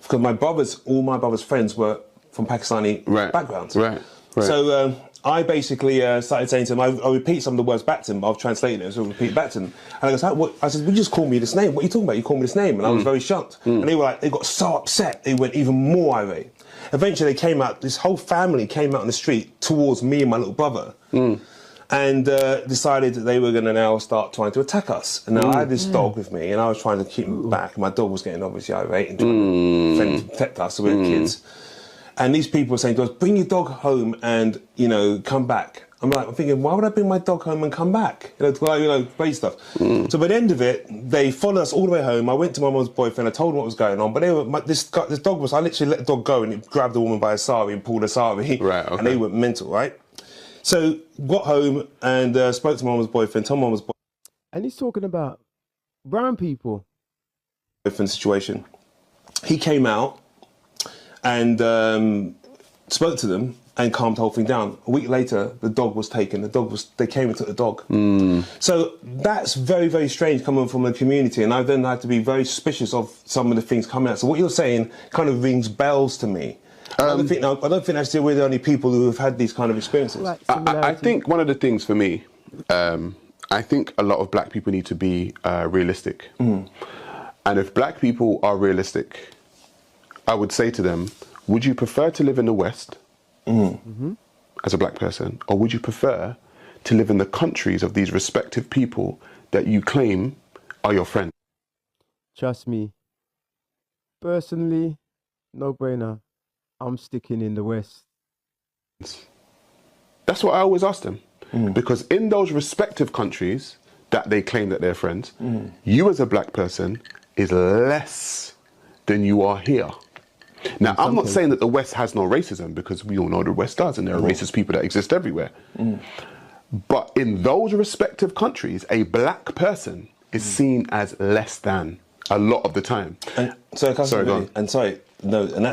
because all my brother's friends were from Pakistani backgrounds. Right. So I basically started saying to him, I repeat some of the words back to him, I've translated it, so I repeat back to him. And I goes, what? I said, well, you just call me this name. What are you talking about? You call me this name. And I was very shocked. And they were like, they got so upset, they went even more irate. Eventually they came out, this whole family came out on the street towards me and my little brother. And decided that they were going to now start trying to attack us. And now I had this dog with me, and I was trying to keep him back. My dog was getting obviously irate and trying to protect us, so we were kids. And these people were saying to us, bring your dog home and, you know, come back. I'm thinking, why would I bring my dog home and come back? You know, great stuff. So by the end of it, they followed us all the way home. I went to my mum's boyfriend, I told him what was going on, but this dog was, I literally let the dog go and it grabbed the woman by a sari and pulled a sari. Right, okay. And they went mental, right? So got home and spoke to my mum's boyfriend, told my mum's boyfriend. And he's talking about brown people. Different situation. He came out and spoke to them and calmed the whole thing down. A week later, the dog was taken. They came and took the dog. So that's very, very strange coming from the community, and I then had to be very suspicious of some of the things coming out. So what you're saying kind of rings bells to me. I don't think that's we're the only people who have had these kind of experiences. Right, I think one of the things for me, I think a lot of black people need to be realistic. And if black people are realistic, I would say to them, would you prefer to live in the West as a black person, or would you prefer to live in the countries of these respective people that you claim are your friends? Trust me, personally, no brainer. I'm sticking in the West. That's what I always ask them. Because in those respective countries that they claim that they're friends, you as a black person is less than you are here. Now, I'm not saying that the West has no racism, because we all know the West does, and there are racist people that exist everywhere. But in those respective countries, a black person is seen as less than a lot of the time. And that's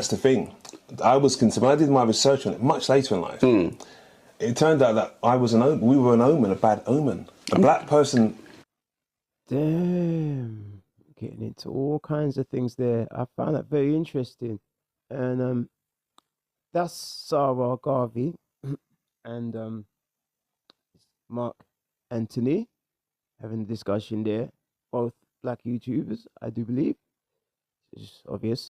the thing. I was concerned, when I did my research on it much later in life, it turned out that we were an omen, a bad omen. A black person. Damn, getting into all kinds of things there. I found that very interesting. And that's Sarah Garvey and Mark Anthony having a discussion there. Both black YouTubers, I do believe. It's obvious.